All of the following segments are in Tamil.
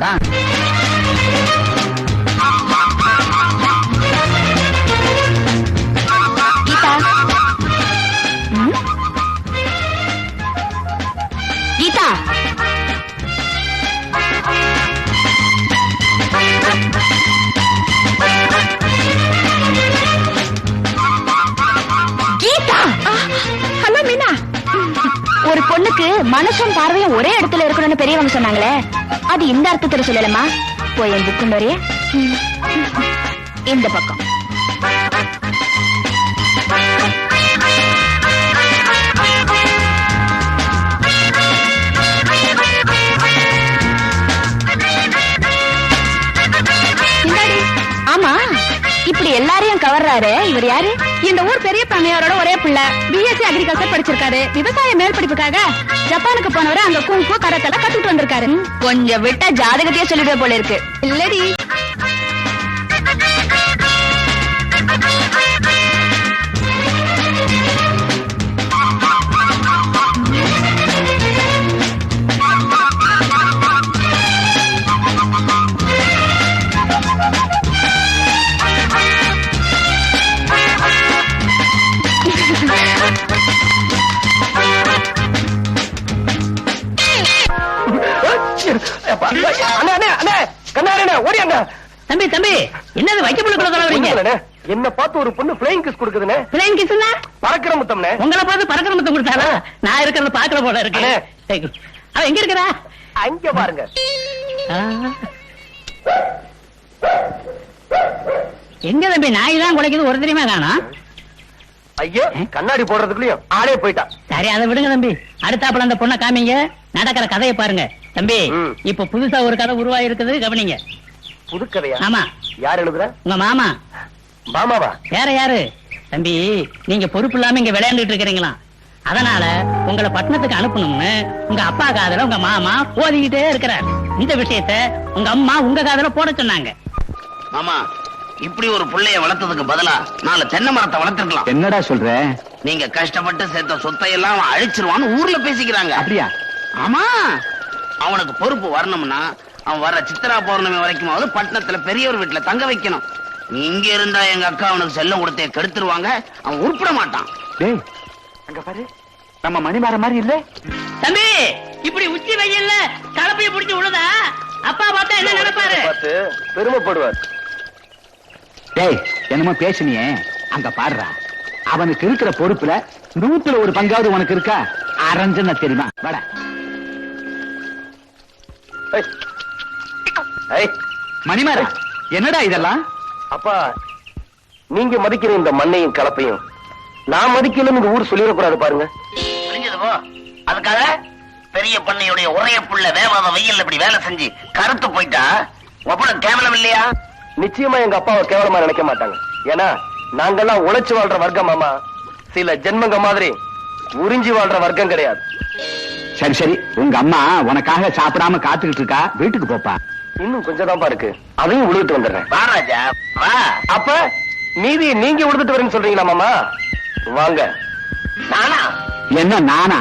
வேண்டாம். கீதா, கீதா, கீதா. ஹலோ மீனா. ஒரு பொண்ணுக்கு மனசும் பார்வையும் ஒரே இடத்துல இருக்கணும்னு பெரியவங்க சொன்னாங்களே, அது இந்த அர்த்தத்துல சொல்லலமா. போய் என் புக்கு நிறைய இந்த பக்கம். ஆமா, இப்படி எல்லாரையும் கவர்றாரு இவர் யாரு? இந்த ஊர் பெரிய பண்ணையாரோட ஒரே பிள்ளை. பிஎஸ்சி அக்ரிகல்ச்சர் படிச்சிருக்காரு. விவசாய மேல் படிப்புக்காக ஜப்பானுக்கு போனவரு அங்க குங்ஃபு கராத்தே கத்துட்டு வந்திருக்காரு. கொஞ்சம் விட்டா ஜாதகத்தையே சொல்லிடுவே போல இருக்கு. இல்லடி, தம்பி தம்பி, என்னது வைக்கப்புள்ள என்ன பார்த்து ஒரு பொண்ணு பிளைங் கிஸ் கொடுக்குதுனே. பிளைன் கிஸ்னா பறக்கிற முத்தம்னே. உங்களை பார்த்து பறக்கிற முத்தம் கொடுத்தாரா? நான் இருக்கிறத பாக்குற போல இருக்கு. அவ எங்க இருக்கிறா? அங்க பாருங்க. எங்க தம்பி நாய் தான் குலைக்குது, ஒரு தெரியுமா காணா? ஐயோ, கண்ணாடி போடுறதுக்குள்ளயும் ஆளே போயிட்டா. சரி, அதை விடுங்க தம்பி. அடுத்தாப்புல அந்த பொண்ணை காமிங்க, நடக்கிற கதையை பாருங்க. தம்பி, இப்ப புதுசா ஒரு கதை உருவாகி இருக்குது, கவனிங்க. புது கதையா? ஆமா. யார் எழுதுற? உங்க மாமா. மாமாவா? வேற யாரு? தம்பி, நீங்க பொறுப்பு இல்லாம இங்க விளையாண்டுட்டு இருக்கிறீங்களா? அதனால உங்களை பட்டணத்துக்கு அனுப்பணும்னு உங்க அப்பா காதல உங்க மாமா ஓதிக்கிட்டே இருக்கிறார். இந்த விஷயத்த உங்க அம்மா உங்க காதல போட சொன்னாங்க. மாமா, இப்படி ஒரு புள்ளைய வளர்த்ததுக்கு பதிலா 4 தென்னை மரத்தை வளர்த்திருக்கலாம். என்னடா சொல்ற? நீங்க கஷ்டப்பட்டு சேர்த்த சொத்தை எல்லாம் அவன் அழிச்சிருவான்னு ஊர்ல பேசிக்கிறாங்க. அப்படியா? ஆமா, அவனுக்கு பொறுப்பு வரணும்னா அவன் வர்ற சித்திரா பௌர்ணமி வரைக்குமாவது பட்டணத்துல பெரியவர் வீட்டுல தங்க வைக்கணும். இங்க இருந்தா எங்க அக்கா அவனுக்கு செல்லம் கொடுத்தே கெடுத்துருவாங்க, அவன் உருப்பிட மாட்டான். டேய், அங்க பாரு, நம்ம மணிமாற மாதிரி இல்ல? தம்பி, இப்படி உச்சி வெயில்ல கலப்பைய பிடிச்சு விழுதா அப்பா பார்த்தா என்ன நினைப்பாரு? பார்த்து பெருமைப்படுவார். டேய், என்னமோ பேசுனியே, அங்க பாடுறா. அவனுக்கு இருக்கிற பொறுப்புல 100ல 1 பங்காவது உனக்கு இருக்கா? அரஞ்சன தெரியுமா? வாடா. மணிமாரா, என்னடா இதெல்லாம்? அப்பா, நீங்க மதிக்கிற இந்த மண்ணையும் கலப்பையும் நான் மதிக்கலன்னு இந்த ஊர் சொல்லிடக்கூடாது பாருங்க. புரிஞ்சது போ. அதுக்காக பெரிய பண்ணையுடைய ஒரே புள்ள வேவாத வெயில் இப்படி வேலை செஞ்சு கருத்து போயிட்டா ஒப்பன கேவலம் இல்லையா? நிச்சயமா எங்க அப்பாவை கேவலமா நினைக்க மாட்டாங்க. ஏன்னா நாங்கெல்லாம் உழைச்சு வாழ்ற வர்க்கம். மாமா, சில ஜென்மங்க மாதிரி உறிஞ்சி வாழ்ற வர்க்கம் கிடையாது. சரி சரி, உங்க அம்மா உனக்காக சாப்பிடாம காத்துக்கிட்டு இருக்கா, வீட்டுக்கு போப்பா. இன்னும் கொஞ்சம் தான் இருக்கு, அதையும் உழுதுட்டு வந்துடுறேன். வா ராஜா வா. அப்ப மீதி நீங்க உழுதுட்டு வரேன்னு சொல்றீங்களா மாமா? வாங்க. நானா? என்ன நானா?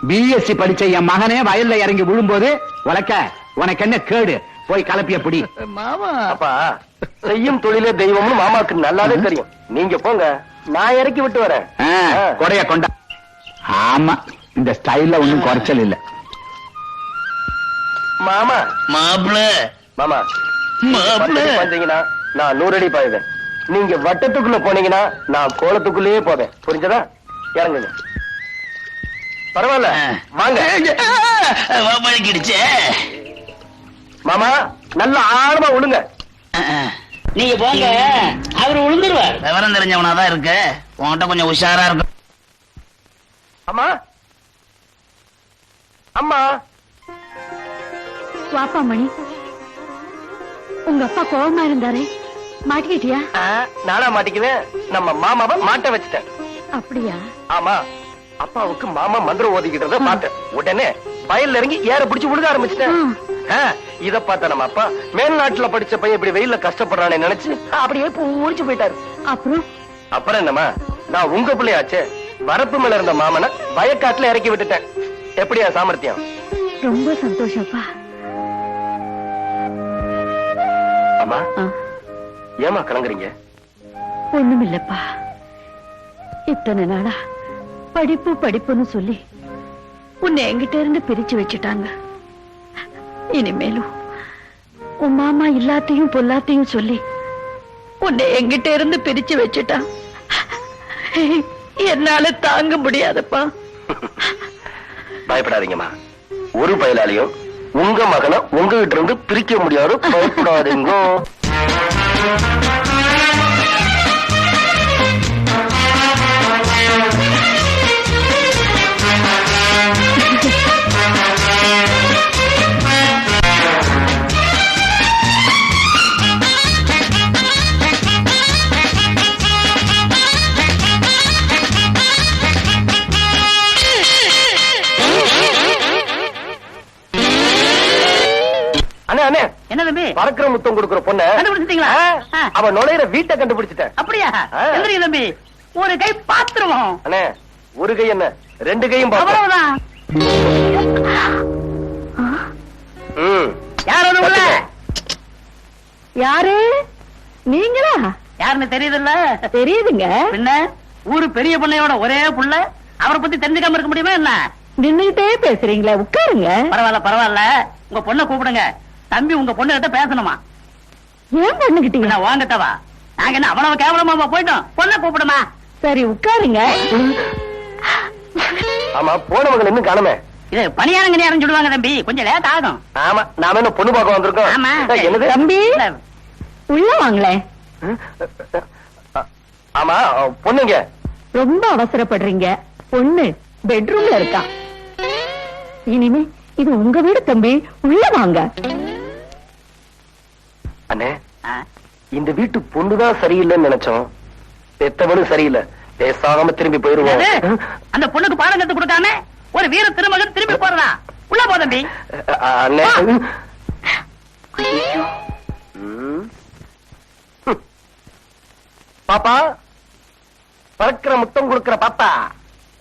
பிஎஸ்சி படிச்ச என் மகனே வயல்ல இறங்கி விழும்போது உனக்கு என்ன கேடு? போய் கலப்பிய பிடி. மாமா, அப்பா செய்யும் தொழிலே தெய்வம்னு மாமாவுக்கு நல்லாவே தெரியும். நீங்க போங்க, நான் இறக்கி விட்டு வரேன். கொடைய கொண்டா. ஆமா, இந்த ஸ்டைல்ல ஒண்ணும் குறைச்சல் இல்ல. மாமா மாப்பிள மாமா, மாப்பிள வந்தீங்கன்னா நான் 100 அடி பாயுவேன். நீங்க வட்டத்துக்குள்ள போனீங்கன்னா நான் கோலத்துக்குள்ளேயே போவேன். புரிஞ்சதா? இறங்குங்க. பரவாயில்ல, வாங்க. வலிக்கிடுச்சே. மாமா, நல்ல ஆழமா விழுங்க. நீங்க போங்க, அவரு விழுந்துருவார். விவரம் தெரிஞ்சவனாதான் இருக்கு, உன்கிட்ட கொஞ்சம் உஷாரா இருக்கும். அம்மா, அம்மா. வாப்பா மணி. உங்க அப்பா கோவமா இருந்தாரே, மாட்டிக்கிட்டியா? நானா மாட்டிக்குவேன்? நம்ம மாமாவை மாட்ட வச்சுட்டேன். அப்படியா? ஆமா, அப்பாவுக்கு மாமா மந்திரம் ஓதிக்கிட்டத பார்த்தேன். உடனே வயல்ல இறங்கி ஏற பிடிச்சு விழுக ஆரம்பிச்சிட்டேன். இத பார்த்த நம்ம அப்பா மேல்நாட்டுல படிச்ச பையன் இப்படி வெயில்ல கஷ்டப்படுறானே நினைச்சு அப்படியே பூரிச்சு போயிட்டாரு. அப்புறம் என்னமா, நான் உங்க பிள்ளையாச்சே, வரப்பு மேல இருந்த மாமனை வயக்காட்டுல இறக்கி விட்டுட்டேன். எப்படியா சாமர்த்தியம்? ரொம்ப சந்தோஷப்பா. அம்மா ஏமா கலங்குறீங்க? ஒண்ணுமில்லப்பா, இத்தனை நாளா படிப்பு படிப்புன்னு சொல்லி உன்னை என்கிட்ட இருந்து பிரிச்சு வச்சுட்டாங்க. இனிமேலும் உன் மாமா எல்லாத்தையும் பொல்லாத்தையும் சொல்லி உன்னை என்கிட்ட இருந்து பிரிச்சு வச்சுட்டான். என்னால தாங்க முடியாதப்பா. பயப்படாதீங்கம்மா, ஒரு பயலாலையும் உங்க மகனை உங்ககிட்ட இருந்து பிரிக்க முடியாது. பயப்படாதீங்க. அண்ணே அண்ணே, என்ன தம்பி பறக்கிற முத்தம் கொடுக்கிற பொண்ண கண்டுபிடிச்சிட்டீங்களா? அவ நுழையிற வீட்டை கண்டுபிடிச்சிட்டேன். அப்படியா? ஆ. எந்திரிங்க தம்பி, ஒரு கை பாத்துருவோம். அண்ணே, ஒரு கை என்ன 2 கையும் பாப்போம். அவ்வளவுதான். ம். யார் அது உள்ள? யாரு நீங்களா? யாருன்னு தெரியுதுல்ல? தெரியுதுங்க. பின்ன ஊரு பெரிய பண்ணையோட ஒரே புள்ள, அவரை பத்தி தெரிஞ்சுக்காம இருக்க முடியுமா என்ன? நின்னுகிட்டே பேசுறீங்களா? உட்காருங்க. பரவாயில்ல பரவாயில்ல, உங்க பொண்ணை கூப்பிடுங்க. தம்பி உங்க பொண்ணு கிட்ட பேசணுமா? ஏன் பண்ணுகிட்டீங்க? நான் வாங்கட்டவா? நாங்க என்ன அவ்வளவு கேவலமா போயிட்டோம்? பொண்ணை கூப்பிடுமா? சரி உட்காருங்க. ஆமா, போனவங்க இன்னும் காணுமே. இது பணியாரங்க நேரம் சொல்லுவாங்க தம்பி, கொஞ்சம் லேட் ஆகும். ஆமா, நாம என்ன பொண்ணு பார்க்க வந்திருக்கோம். ஆமா. என்னது? தம்பி இல்ல, உள்ள வாங்களேன். ஆமா, பொண்ணுங்க. ரொம்ப அவசரப்படுறீங்க. பொண்ணு பெட்ரூம்ல இருக்கா. இனிமே இது உங்க வீடு தம்பி, உள்ள வாங்க. அண்ணே, ஆ, இந்த வீட்டு பொண்ணுதான் சரியில்லைன்னு நினைச்சோம். பெத்தவனும் சரியில்லை. பேசாம திரும்பி போயிருவோம். என்னது? அந்த பொண்ணுக்கு பாடம் கத்து கொடுக்காம ஒரு வீர திருமகன் திரும்பி போறதா? உள்ள போ தம்பி. அண்ணே. ஐயோ, ம். பாப்பா, பறக்கிற முத்தம் கொடுக்கிற பாப்பா,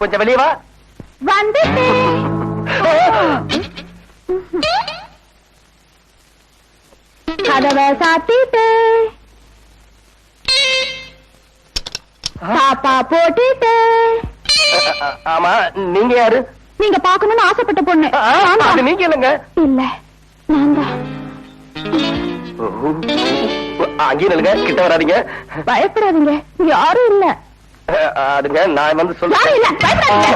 கொஞ்சம் வெளியே வா. வந்துட்டேன். கதவை சாத்திட்டு பாப்பா போட்டுட்டு. ஆமா, நீங்க யாரு? நீங்க பாக்கணும்னு ஆசைப்பட்ட பொண்ணு. அது நீங்க இல்லங்க. இல்ல, நான் தான். அங்கேயும் இல்லங்க, கிட்ட வராதீங்க. பயப்படாதீங்க, யாரும் இல்ல. அதுங்க நான் வந்து யாரும் சொல்றேன். இல்ல, பயப்படாதீங்க.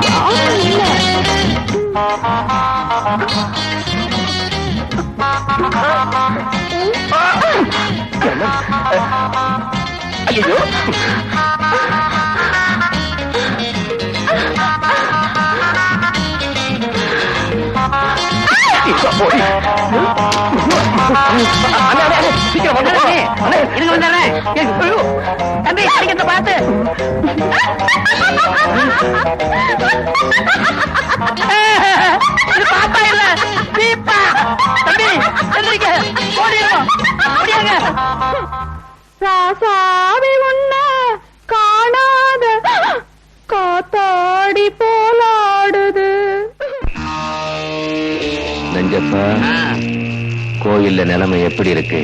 யாரும் இல்ல. ஐயோ, போய். அண்ணே, அண்ணே, அண்ணே, சீக்கிரம் வாங்க, போலாம். அண்ணே, இருங்க வந்துடுறேன். ஐயோ. தம்பி அடிக்கிறத பார்த்து. இது பாப்பா இல்ல, தீப்பா. தம்பி எந்திரிக்க, ஓடிடும். அப்படியாங்க? ராசாவி உன்ன காணாத காத்தாடி போலாடுது. நஞ்சப்பா, ஆ, கோயில்ல நிலைமை எப்படி இருக்கு?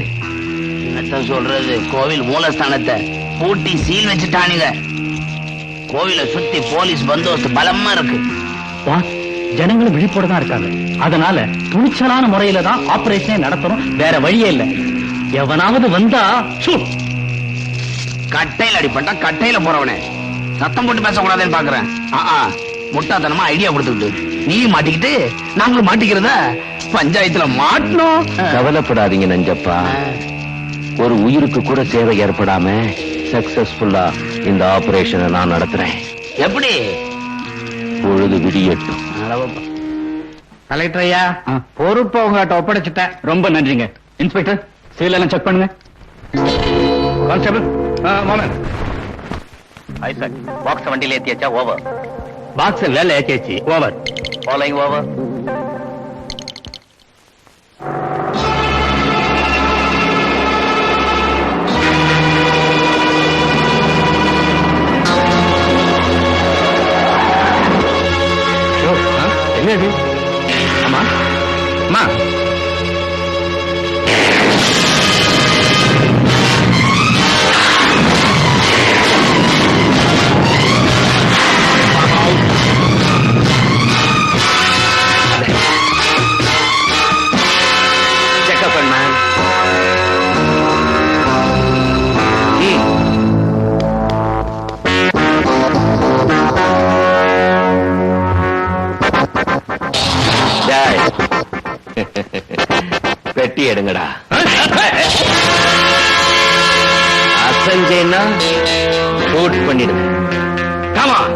என்னத்த சொல்றது, கோவில் மூலஸ்தானத்தை பூட்டி சீல் வச்சுட்டானுங்க. கோவிலை சுத்தி போலீஸ் பந்தோபஸ்து பலமா இருக்கு. ஜனங்களும் விழிப்போட தான் இருக்காங்க. அதனால துணிச்சலான முறையில தான் ஆபரேஷனே நடத்தணும், வேற வழியே இல்ல. எவனாவது வந்தா கட்டையில அடிப்பட்டா கட்டையில போறவனே சத்தம் போட்டு பேசக்கூடாதுன்னு பாக்குறேன். முட்டாத்தனமா ஐடியா கொடுத்துட்டு நீ மாட்டிக்கிட்டு நாங்களும் மாட்டிக்கிறதா பஞ்சாயத்துல மாட்டணும். கவலைப்படாதீங்க நஞ்சப்பா, ஒரு உயிருக்கு கூட சேவை ஏற்படாம சக்சஸ்ஃபுல்லா இந்த ஆபரேஷனை நான் நடத்துறேன். எப்படி? பொழுது விடியட்டும். கலெக்டர் ஐயா, பொறுப்பை உங்ககிட்ட ஒப்படைச்சிட்டேன். ரொம்ப நன்றிங்க. இன்ஸ்பெக்டர், சீல் எல்லாம் செக் பண்ணுங்க. கான்ஸ்டபிள், மோமன். ஐசக், பாக்ஸ் வண்டியில ஏத்தியாச்சா? ஓவர். பாக்ஸ் வேலை ஏற்றியாச்சு. ஓவர். Following over. என்னது? அம்மா, அம்மா. கட்டி எடுங்கடா. அசஞ்சேன்னா ஷூட் பண்ணிடுங்க. Come on.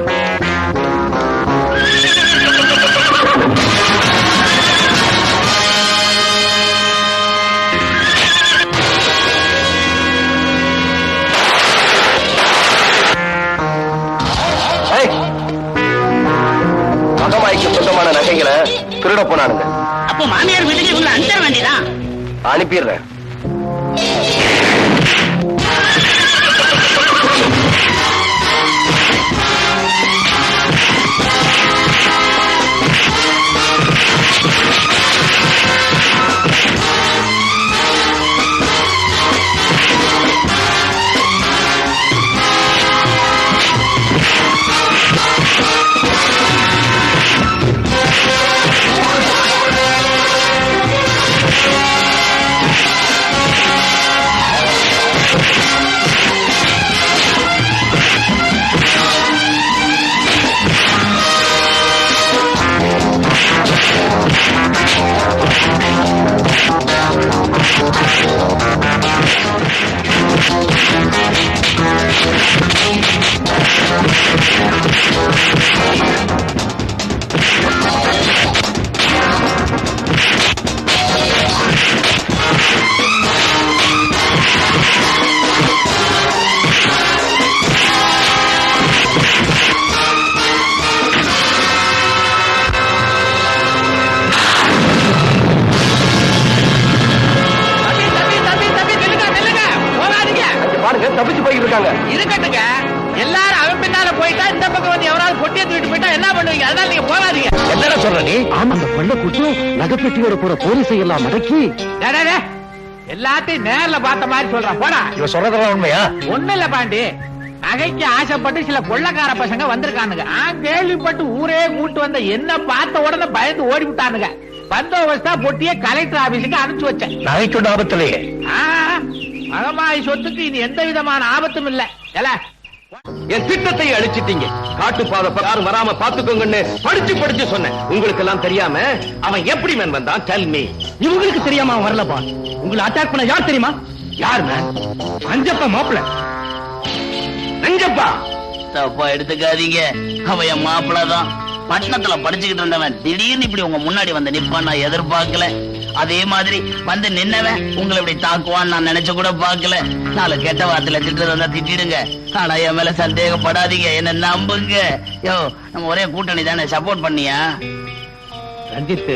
மகமாய்க்கு சொந்தமான நகைகளை திருட போனானுங்க. அப்போ மாமியார் வீட்டுக்கு இவங்களை அனுப்பிட வேண்டியதான். அனுப்பிடுறேன். தப்பிச்சு போயிட்டு இருக்காங்க. இருக்கட்டுங்க, எல்லாரும் அவன் பின்னால போயிட்டா இந்த பக்கம் வந்து எவராவது பொட்டியை தூக்கிட்டு போயிட்டா என்ன பண்ணுவீங்க? அதனால நீங்க போகாதீங்க. என்னடா சொல்ற நீ? ஆமா, அந்த பள்ள கூட்டு நகைப்பெட்டியோட போற போலீஸை எல்லாம் மடக்கி எல்லாத்தையும் நேர்ல பார்த்த மாதிரி சொல்றான். போடா. இவன் சொல்றதெல்லாம் உண்மையா? ஒண்ணு இல்ல பாண்டி, நகைக்கு ஆசைப்பட்டு சில கொள்ளக்கார பசங்க வந்திருக்கானுங்க. நான் கேள்விப்பட்டு ஊரே கூட்டு வந்த என்ன பார்த்த உடனே பயந்து ஓடி விட்டானுங்க. பந்தோபஸ்தா பொட்டியே கலெக்டர் ஆபீஸுக்கு அனுப்பிச்சு வச்சேன். நகைச்சொண்ட ஆபத்திலேயே மகமாய் சொத்துக்கு இது எந்த விதமான ஆபத்தும் இல்ல. என் திட்டத்தை அழிச்சிட்டீங்க. காட்டுப்பாதை யாரும் வராம பாத்துக்கோங்கன்னு படிச்சு சொன்னேன். உங்களுக்கு எல்லாம் தெரியாம அவன் எப்படி மேன் வந்தான்? Tell me. இவங்களுக்கு தெரியாம அவன் வரலப்பா. உங்களை அட்டாக் பண்ண யார் தெரியுமா? யார் மேன்? அஞ்சப்பா மாப்பிள்ள. நஞ்சப்பா? தப்பா எடுத்துக்காதீங்க, அவன் என் மாப்பிள்ளதான். பட்டணத்துல படிச்சுக்கிட்டு இருந்தவன் திடீர்னு இப்படி உங்க முன்னாடி வந்து நிப்பான் நான் எதிர்பார்க்கல. அதே மாதிரி வந்து நின்னவன் உங்களை இப்படி தாக்குவான்னு நான் நினைச்சு கூட பார்க்கல. நாலு கெட்ட வார்த்தையில திட்டுறது வந்தா திட்டிடுங்க, ஆனா என் மேல சந்தேகப்படாதீங்க, என்ன நம்புங்க. யோ, நம்ம ஒரே கூட்டணி தானே, சப்போர்ட் பண்ணியா? ரஞ்சித்,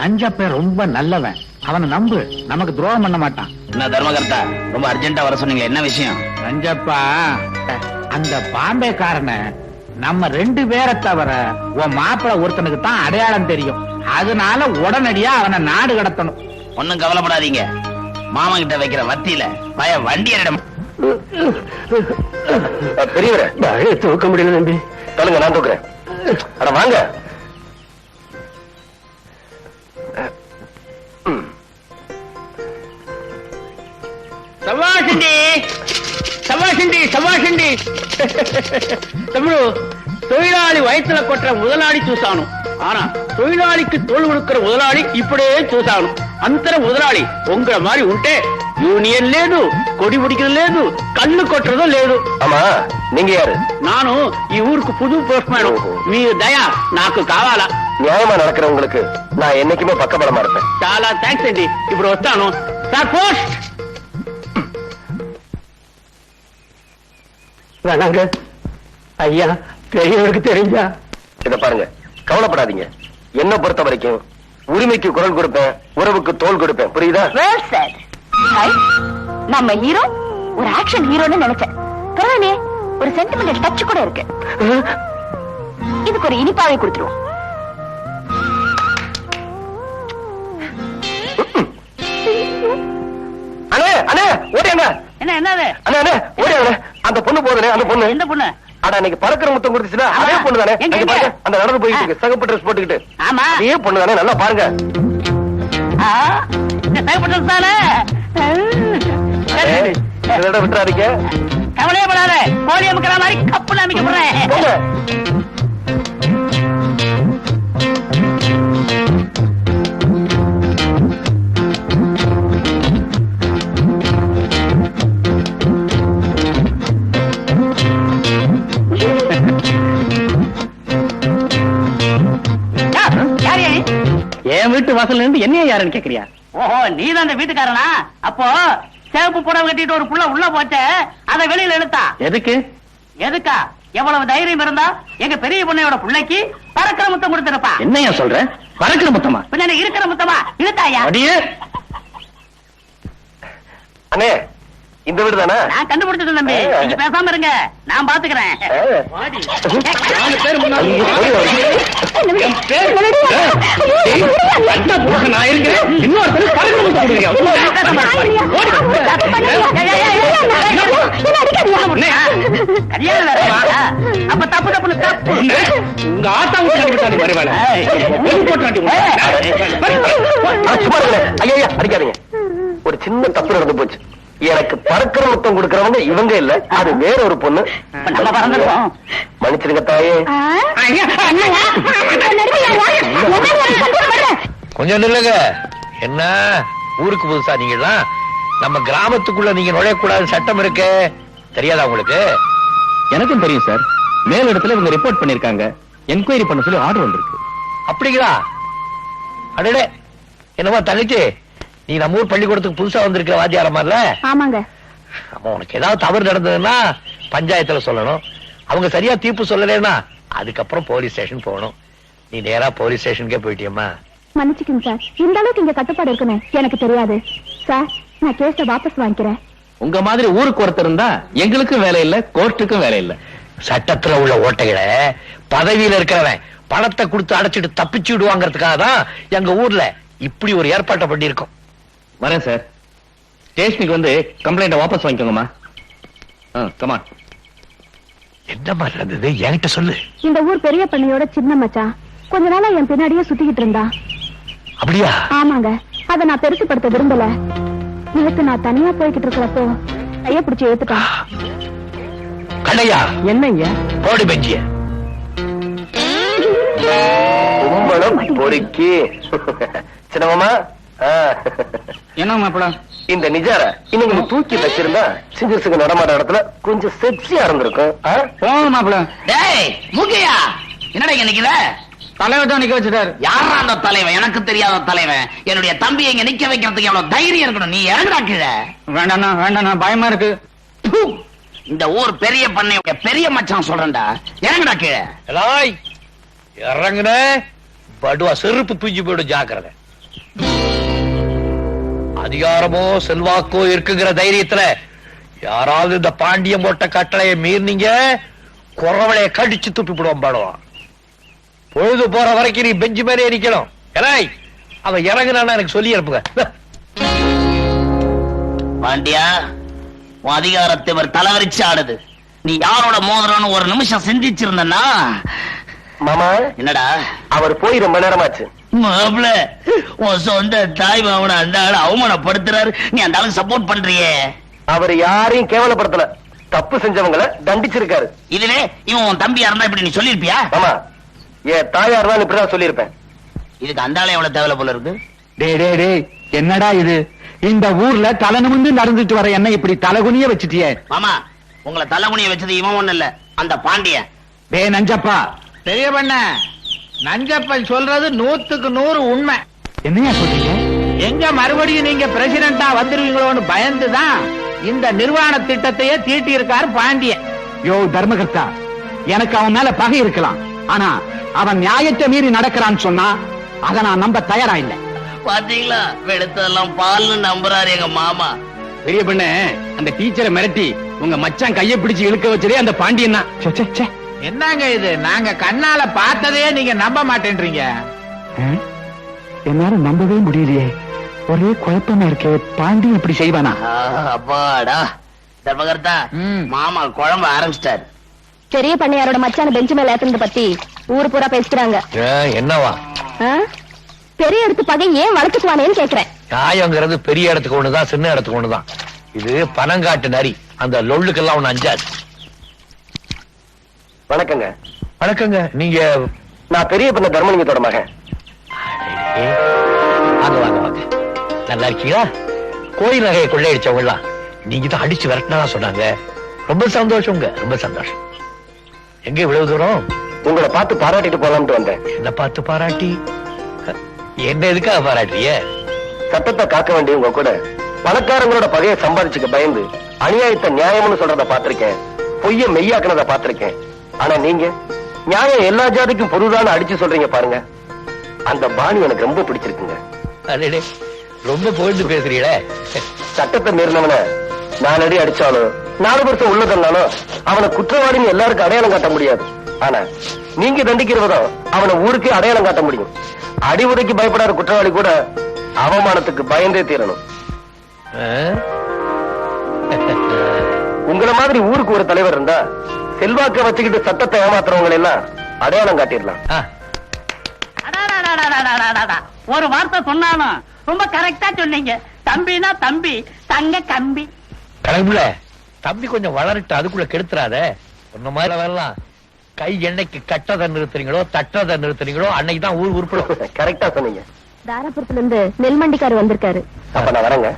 நஞ்சப்ப ரொம்ப நல்லவன், அவனை நம்பு, நமக்கு துரோகம் பண்ண மாட்டான். என்ன தர்மகர்த்தா, ரொம்ப அர்ஜென்ட்டா வர சொன்னீங்க, என்ன விஷயம்? ரஞ்சப்பா, அந்த பாம்பேக்காரனை நம்ம 2 பேரை தவிர உன் மாப்பிள்ள ஒருத்தனுக்கு தான் அடையாளம் தெரியும். அதனால உடனடியா அவனை நாடு கடத்தணும். ஒண்ணும் கவலைப்படாதீங்க, மாமா கிட்ட வைக்கிற வத்தியில பய வண்டியரிடம். பெரியவரே, தூக்க முடியல நம்பி. சொல்லுங்க, நான் தூக்குறேன். அட வாங்க. சவாஷண்டி சவாஷண்டி சவாஷண்டி தமிழு தொழிலாளி வயிற்றுல கொட்டுற முதலாளி చూసాను. ஆனா தொழிலாளிக்கு தோல் கொடுக்கிற முதலாளி இப்படியே చూసాను. అంతర முதலாளி உங்கள மாதிரி ఉంటే యూనియన్ లేదు, కొడి పిడికిది లేదు, కళ్ళు కొట్టడం లేదు. ஆமா, நீங்க யாரு? நானும் ఈ ఊருக்கு புது போஸ்ட்மேன். మీ దయ నాకు కావాలా? நியாயமா நடக்கிறவங்களுக்கு நான் என்னைக்குமே பக்கபலமா இருப்பேன். చాలా థ్యాంక్స్ అండి. ఇప్పుడు వస్తాను సార్. పోస్ట్ வேணாங்க ஐயா, பெரியவருக்கு தெரிஞ்சா. இத பாருங்க, கவலைப்படாதீங்க. என்ன பொறுத்த வரைக்கும் உரிமைக்கு குரல் கொடுப்பேன், உறவுக்கு தோல் கொடுப்பேன். புரியுதா? Well said. ஹாய், நம்ம ஹீரோ ஒரு ஆக்ஷன் ஹீரோன்னு நினைச்சேன். பரவாயில்லையே, ஒரு சென்டிமெண்டல் டச் கூட இருக்கு. இதுக்கு ஒரு இனிப்பாவை கொடுத்துருவோம். அண்ணே அண்ணே ஓடியாங்க. என்ன என்னது? அண்ணே அண்ணே ஓடியாங்க. அந்த பொண்ணு போதுனே, அந்த பொண்ணு. எந்த பொண்ணு? அட, அன்னைக்கு பறக்கிற முத்தம் கொடுத்துச்சுல, அதே பொண்ணு தானே. எங்க, அங்க எங்க? பாருங்க, அந்த நடந்து போயிட்டு இருக்கு, சிகப்பு ட்ரெஸ் போட்டுக்கிட்டு. ஆமா, அதே பொண்ணு தானே, நல்லா பாருங்க. தானே. இதோட விட்டுறாதீங்க. கவலையே படாத, கோழி அமைக்கிற மாதிரி கப்புல அமைக்க போறேன். போங்க. வாசல்ல இருந்து என்னைய யாருன்னு கேக்குறியா? ஓஹோ, நீதான் அந்த வீட்டுக்காரனா? அப்போ சேப்பு புடவை கட்டிட்டு ஒரு புள்ள உள்ள போச்ச, அதை வெளியில இழுத்தா எதுக்கு? எதுக்கா? எவ்வளவு தைரியம் இருந்தா எங்க பெரிய பொண்ணையோட பிள்ளைக்கு பறக்கிற முத்தம் கொடுத்திருப்பா. என்னையா சொல்ற? பறக்கிற முத்தமா? பின்ன இருக்கிற முத்தமா இழுத்தாயா? அடியே, அண்ணே, இந்த வீடு தானே? நான் கண்டுபிடிச்சது தம்பி, நீங்க பேசாம இருங்க, நான் பாத்துக்கிறேன். நான் இருக்கிறேன். இன்னொருத்தர் பறக்கிற முத்தம் கல்யாணம் வேற. அப்ப தப்பு தப்புன்னு தப்பு. உங்க ஆத்தா வருவாங்க. ஐயா அடிக்காதீங்க. ஒரு சின்ன தப்பு நடந்து போச்சு. எனக்கு பறக்கிற முத்தம் கொடுக்கறவங்க இவங்க இல்ல, அது வேற ஒரு பொண்ணு. நம்ம பறந்துருக்கோம். மன்னிச்சிருங்க தாயே. கொஞ்சம் நில்லுங்க. என்ன ஊருக்கு புதுசா நீங்கலாம்? நம்ம கிராமத்துக்குள்ள நீங்க நுழையக்கூடாது சட்டம் இருக்கு, தெரியாதா உங்களுக்கு? எனக்கும் தெரியும் சார். மேல் இடத்துல இவங்க ரிப்போர்ட் பண்ணிருக்காங்க, என்கொயரி பண்ண சொல்லி ஆர்டர் வந்திருக்கு. அப்படிங்களா? அடடே, என்னமா தங்கச்சி, நீ நம்ம ஊர் பள்ளிக்கூடத்துக்கு புதுசா வந்திருக்கிற வாத்தியார மாதிரில? ஆமாங்க. அப்ப உனக்கு ஏதாவது தவறு நடந்ததுன்னா பஞ்சாயத்துல சொல்லணும். அவங்க சரியா தீர்ப்பு சொல்லலைன்னா அதுக்கப்புறம் போலீஸ் ஸ்டேஷன் போகணும். நீ நேரா போலீஸ் ஸ்டேஷனுக்கே போயிட்டியம்மா. மன்னிச்சுக்கோங்க சார், இந்த அளவுக்கு இங்க கட்டுப்பாடு இருக்குன்னு எனக்கு தெரியாது சார். நான் கேஸ வாபஸ் வாங்கிக்கிறேன். உங்க மாதிரி ஊருக்கு ஒருத்தர் இருந்தா எங்களுக்கும் வேலை இல்ல, கோர்ட்டுக்கும் வேலை இல்ல. சட்டத்துல உள்ள ஓட்டைகளை பதவியில இருக்கிறவன் பணத்தை கொடுத்து அடைச்சிட்டு தப்பிச்சு விடுவாங்கிறதுக்காக தான் எங்க ஊர்ல இப்படி ஒரு ஏற்பாட்டை பண்ணிருக்கோம். வரேன் சார். ஸ்டேஷனுக்கு வந்து கம்ப்ளைண்ட வாபஸ் வாங்கிக்கோங்கம்மா. கமான். என்ன மாதிரி இருந்தது என்கிட்ட சொல்லு. இந்த ஊர் பெரிய பண்ணையோட சின்ன மச்சான் கொஞ்ச நாளா என் பின்னாடியே சுத்திக்கிட்டு இருந்தா. அப்படியா? ஆமாங்க. அத நான் பெருசுப்படுத்த விரும்பல. நேத்து நான் தனியா போய்கிட்டு இருக்கிறப்போ கைய பிடிச்சு ஏத்துட்டான். கண்ணையா, என்னங்க போடு பெஞ்சிய. கும்பலம் பொறுக்கி சின்னமாமா. என்ன மாப்பிள? இந்த நிஜார இன்னும் தூக்கி வச்சிருந்தா சிங்கிள்ஸுக்கு நடமாட இடத்துல கொஞ்சம் செக்ஸியா இருந்திருக்கும். போங்க மாப்பிள. டேய் மூக்கையா, என்னடா இங்க நிக்கல? தலைவர் தான் நிக்க வச்சுட்டாரு. யாரா அந்த தலைவன்? எனக்கு தெரியாத தலைவன். என்னுடைய தம்பியை இங்க நிக்க வைக்கிறதுக்கு எவ்வளவு தைரியம் இருக்கணும். நீ இறங்குடா கீழே. வேண்டாண்ணா வேண்டாண்ணா, பயமா இருக்கு. ப்பு. இந்த ஊர் பெரிய பண்ணையோட பெரிய மச்சான் சொல்றேன்டா, இறங்குடா கீழே. எலாய், இறங்குன படுவா செருப்பு தூக்கி போயிடும், ஜாக்கிரதை. அதிகாரமோ செல்வாக்கோ இருக்குங்கிற தைரியத்துல யாராவது இந்த பாண்டியம் போட்ட கட்டளையை மீறினீங்க, குறவளைய கடிச்சு துப்பி விடுவோம். பாடுவான். பொழுது போற வரைக்கும் நீ பெஞ்சு மேலே நிக்கணும். எலாய், அவன் இறங்குனான்னு எனக்கு சொல்லி அனுப்புங்க. பாண்டியா, உன் அதிகாரத்தை இவர் தலைவரிச்சு ஆடுது. நீ யாரோட மோதிரம்னு ஒரு நிமிஷம் சிந்திச்சிருந்தனா. மாமா, என்னடா? அவர் போய் ரொம்ப நேரமாச்சு. மாப்ள, உன் சொந்த தாய் மாமனை அந்த ஆளு அவமானப்படுத்துறாரு, நீ அந்த ஆளுக்கு சப்போர்ட் பண்றியே. அவர் யாரையும் கேவலப்படுத்தல, தப்பு செஞ்சவங்களை தண்டிச்சிருக்காரு. இதுவே இவன் உன் தம்பியா இருந்தா இப்படி நீ சொல்லிருப்பியா? ஆமா, என் தாயார் தான் இப்படிதான் சொல்லியிருப்பேன். இதுக்கு அந்த ஆளு எவ்வளவு தேவை போல இருக்கு. டே என்னடா இது? இந்த ஊர்ல தலை நிமிர்ந்து நடந்துட்டு வர என்ன இப்படி தலைகுனிய வச்சுட்டியே? மாமா, உங்களை தலைகுனிய வச்சது இவன் ஒண்ணு இல்ல, அந்த பாண்டியன். டே நஞ்சப்பா. பெரிய பண்ண, நஞ்சப்பன் சொல்றது 100க்கு 100 உண்மை. என்னையா சொல்றீங்க? எங்க மறுபடியும் நீங்க பிரசிடண்டா வந்துருவீங்களோன்னு பயந்துதான் இந்த நிர்வாண திட்டத்தையே தீட்டி இருக்காரு பாண்டியன். யோ தர்மகர்த்தா, எனக்கு அவன் மேல பகை இருக்கலாம், ஆனா அவன் நியாயத்தை மீறி நடக்கிறான்னு சொன்னா அதை நான் நம்ப தயாரா இல்லை. பாத்தீங்களா, வெளுத்தெல்லாம் பால்னு நம்புறாரு எங்க மாமா. பெரிய பண்ண, அந்த டீச்சரை மிரட்டி உங்க மச்சான் கையை பிடிச்சு இழுக்க வச்சதே அந்த பாண்டியன் தான். என்னங்க இது? நாங்க கண்ணால பார்த்ததே நீங்க நம்ப மாட்டேன்றீங்க. என்னால நம்பவே முடியலையே, ஒரே குழப்பமா இருக்கே. பாண்டியன் இப்படி செய்வானா? அப்பாடா தர்மகர்த்தா, மாமா குழம்பு ஆரம்பிச்சிட்டாரு. பெரிய பண்ணையாரோட மச்சான பெஞ்சு மேல ஏத்துனத பத்தி ஊரு பூரா பேசுறாங்க. என்னவா? பெரிய இடத்து பகை ஏன் வளர்த்துக்குவானேன்னு கேக்குறேன். நியாயங்கிறது பெரிய இடத்துக்கு ஒண்ணுதான், சின்ன இடத்துக்கு ஒண்ணுதான். இது பனங்காட்டு நரி, அந்த லொள்ளுக்கெல்லாம் ஒண்ணு அஞ்சாது. வணக்கங்க. வணக்கங்க. நீங்க? நான் பெரிய பண்ண தர்மலிங்கத்தோட மகன். வாங்க வாங்க வாங்க. நல்லா இருக்கீங்களா? கோயில் நகையை கொள்ளையடிச்சவங்கலாம் நீங்க தான் அடிச்சு விரட்டினா சொன்னாங்க. ரொம்ப சந்தோஷங்க, ரொம்ப சந்தோஷம். எங்க இவ்வளவு தூரம்? உங்களை பார்த்து பாராட்டிட்டு போலாம்னு வந்தேன். என்ன பார்த்து பாராட்டி? என்ன எதுக்காக பாராட்டுறிய? சட்டத்தை காக்க வேண்டியவங்க கூட பணக்காரங்களோட பகையை சம்பாதிச்சுக்க பயந்து அநியாயத்தை நியாயம்னு சொல்றத பாத்திருக்கேன், பொய்ய மெய்யாக்குனத பாத்திருக்கேன். ஆனா நீங்க நியாயம் எல்லா ஜாதிக்கும் பொதுதான அடிச்சு சொல்றீங்க பாருங்க, அந்த பாணி எனக்கு ரொம்ப பிடிச்சிருக்குங்க. அடடே, ரொம்ப புகழ்ந்து பேசுறீங்களே. சட்டத்தை மீறினவன 4 அடி அடிச்சாலும் 4 வருஷம் உள்ள தந்தாலும் அவனை குற்றவாளின்னு எல்லாருக்கும் அடையாளம் காட்ட முடியாது. ஆனா நீங்க தண்டிக்கிறவதும் அவனை ஊருக்கே அடையாளம் காட்ட முடியும். அடி உதைக்கு பயப்படாத குற்றவாளி கூட அவமானத்துக்கு பயந்தே தீரணும். ஆ? உங்களை மாதிரி ஊருக்கு ஒரு தலைவர் இருந்தா செல்வாக்க வச்சுக்கிட்டு சட்டத்தை ஏமாத்துறவங்களை எல்லாம் அடையாளம் காட்டிடலாம். ஆ. அடாடாடாடாடாடாடாடா. ஒரு வார்த்தை சொன்னாலும் ரொம்ப கரெக்டா சொன்னீங்க. தம்பினா தம்பி, தங்க கம்பி. கடவுள, தம்பி கொஞ்சம் வளரட்டு, அதுக்குள்ள கெடுத்துறாத. உன்ன மாதிரி வரலாம். கை எண்ணெய்க்கு கட்டதை நிறுத்துறீங்களோ தட்டதை நிறுத்துறீங்களோ அன்னைக்கு தான் ஊர் உருப்படும். கரெக்டா சொன்னீங்க. தாராபுரத்துல இருந்து நெல்மண்டிக்காரு வந்திருக்காரு. அப்ப நான் வரேங்க.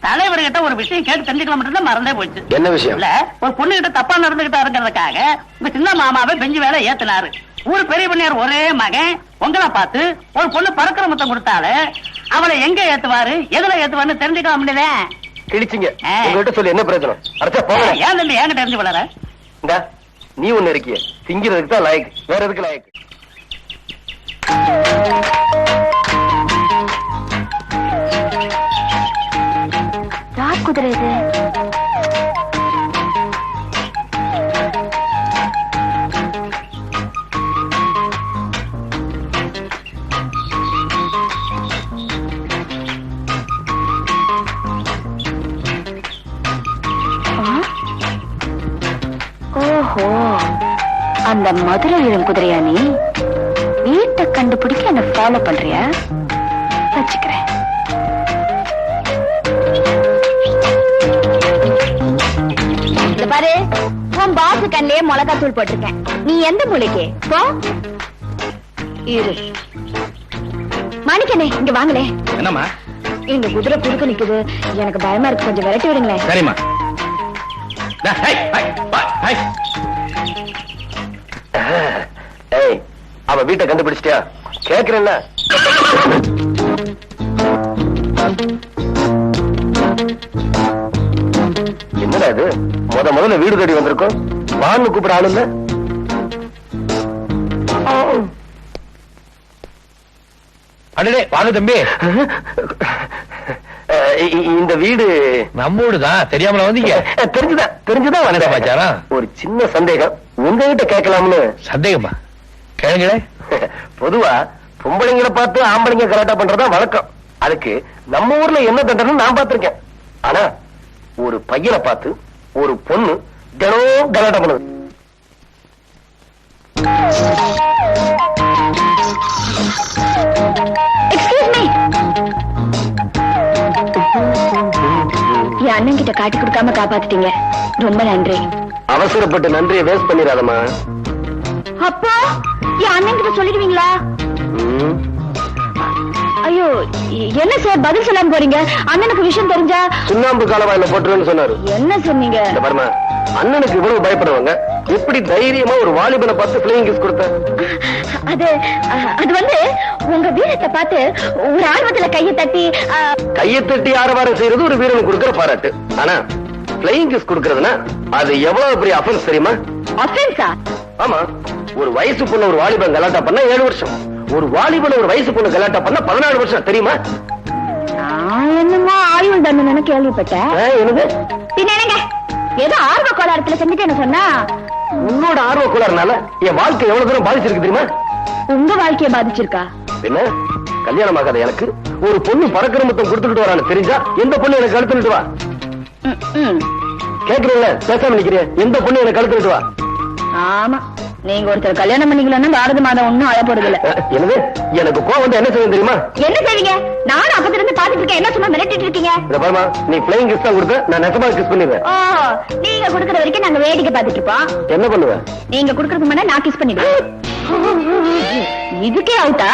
தலைவர்கிட்ட ஒரு விஷயம் கேட்டு தெரிஞ்சுக்கலாம் மறந்தே போச்சு. என்ன விஷயம்? இல்ல, ஒரு பொண்ணு கிட்ட தப்பா நடந்துகிட்டாருங்கிறதுக்காக உங்க சின்ன மாமாவை பெஞ்சு வேலை ஏத்துனாரு. ஊர் பெரிய பண்ணியார் ஒரே மகன் உங்களை பார்த்து ஒரு பொண்ணு பறக்கிற முத்தம் கொடுத்தாரு. அவளை எங்க ஏத்துவாரு எதுல ஏத்துவாருன்னு தெரிஞ்சுக்கலாம் முடியல. கிழிச்சிங்க. உங்ககிட்ட சொல்லி என்ன பிரயோஜனம்? அடுத்த போங்க. ஏன் தம்பி ஏங்க தெரிஞ்சு வளர? இந்தா, நீ ஒண்ணு இருக்கிய திங்கிறதுக்கு தான் லாயக்கு, வேற எதுக்கு லாயக்கு? யார் குதிரை இது? ஓஹோ, அந்த மதுரை இளம் குதிரையா நீ? வீட்டை கண்டுபிடிக்க என்ன ஃபாலோ பண்றியா? வச்சுக்கிறேன். இந்த பாரு, உன் பாசு கண்ணிலே மிளகாத்தூள் போட்டிருக்கேன். நீ எந்த மூலைக்கு போ. இரு மாணிக்கனே, இங்க வாங்களே. என்னம்மா? இந்த குதிரை குறுக்க நிக்குது, எனக்கு பயமா இருக்கு, கொஞ்சம் விரட்டி விடுங்களேன். சரிம்மா. ஏய், அவ வீட்டை கண்டுபிடிச்சிட்டியா? கேக்குறேன்ல. என்னடா இது, முதல்ல வீடு தேடி வந்திருக்கோம், வான்னு கூப்பிட ஆளு இல்ல. அடடே, வாங்க தம்பி. இந்த வீடு நம்ம ஊடுதான். தெரியாமல வந்தீங்க? தெரிஞ்சுதான் வந்தேன் பாச்சாரா. ஒரு சின்ன சந்தேகம் உங்ககிட்ட கேட்கலாம்னு. சந்தேகமா? கேளுங்களே. பொதுவா பொம்பளைங்களை பார்த்து ஆம்பளைங்க கலாட்டா பண்றதா வழக்கம். அதுக்கு நம்ம ஊர்ல என்ன தண்டனை நான் பார்த்திருக்கேன். ஆனா ஒரு பையனை பார்த்து ஒரு பொண்ணு தினம் கலாட்டா பண்ணுது. Excuse me. என் அண்ணன் கிட்ட காட்டி கொடுக்காம காப்பாத்திட்டீங்க, ரொம்ப நன்றி. அவசரப்பட்டு நன்றியை வேஸ்ட் பண்ணிடாதமா. அப்பா, என் அண்ணன் கிட்ட சொல்லிடுவீங்களா? ஐயோ, என்ன சார் பதில் சொல்லாம போறீங்க? அண்ணனுக்கு விஷயம் தெரிஞ்சா சுண்ணாம்பு காலவாயில போட்டுருவேன்னு சொன்னாரு. என்ன சொன்னீங்க? இந்த பாருமா, அண்ணனுக்கு இவ்வளவு பயப்படுவாங்க, எப்படி தைரியமா ஒரு வாலிபனை பார்த்து பிளேயிங் கிஸ் கொடுத்த? அது வந்து உங்க வீரத்தை பார்த்து ஒரு ஆர்வத்துல கையை தட்டி ஆரவாரம் செய்யறது ஒரு வீரனுக்கு கொடுக்கிற பாராட்டு. ஆனா பிளேயிங் கிஸ் கொடுக்கறதுனா அது எவ்வளவு பெரிய அஃபென்ஸ் தெரியுமா? அஃபென்ஸா? ஆமா, ஒரு வயசு பொண்ணு ஒரு வாலிபன் கலாட்டா பண்ணா 7 வருஷம், ஒரு வாலிபன் ஒரு வயசு பொண்ணு கலாட்டா பண்ணா 14 வருஷம், தெரியுமா? என்னமோ ஆயுள் தண்டனை கேள்விப்பட்டேன். என்னது? என்னங்க ஏதோ ஆர்வ கோளாறுல செஞ்சுட்டேன்னு சொன்னா? உன்னோட ஆர்வ கோளாறுனால என் வாழ்க்கை எவ்வளவு தூரம் பாதிச்சிருக்கு தெரியுமா? உங்க வாழ்க்கைய பாதிச்சிருக்கா? என்ன, கல்யாணம் ஆகாத எனக்கு ஒரு பொண்ணு பறக்கிற மொத்தம் கொடுத்துக்கிட்டு வரான்னு தெரிஞ்சா எந்த பொண்ணு எனக்கு கழுத்துட்டு வா? கேக்குறீங்களா? பேசாம நிக்கிறேன். எந்த பொண்ணு எனக்கு கழுத்துட்டு வா? ஆமா, நீங்க ஒருத்தர் கல்யாணம் பண்ணிக்கலன்னா பாரத மாதம் ஒண்ணும் அழப்படுதில்ல. என்னது? எனக்கு கோவம் வந்து என்ன செய்யும் தெரியுமா? என்ன செய்வீங்க? நானும் அப்பத்துல இருந்து பாத்துட்டு இருக்கேன், என்ன சும்மா மிரட்டிட்டு இருக்கீங்க? இந்த பாருமா, நீ பிளேயிங் கிஸ் தான் கொடுத்த, நான் நெசமா கிஸ் பண்ணிடுவேன். ஓ, நீங்க குடுக்கற வரைக்கும் நாங்க வேடிக்கை பாத்துட்டு இருப்போம். என்ன பண்ணுவேன்? நீங்க குடுக்கறதுக்கு முன்னாடி நான் கிஸ் பண்ணிடுவேன். இதுக்கே அவுட்டா?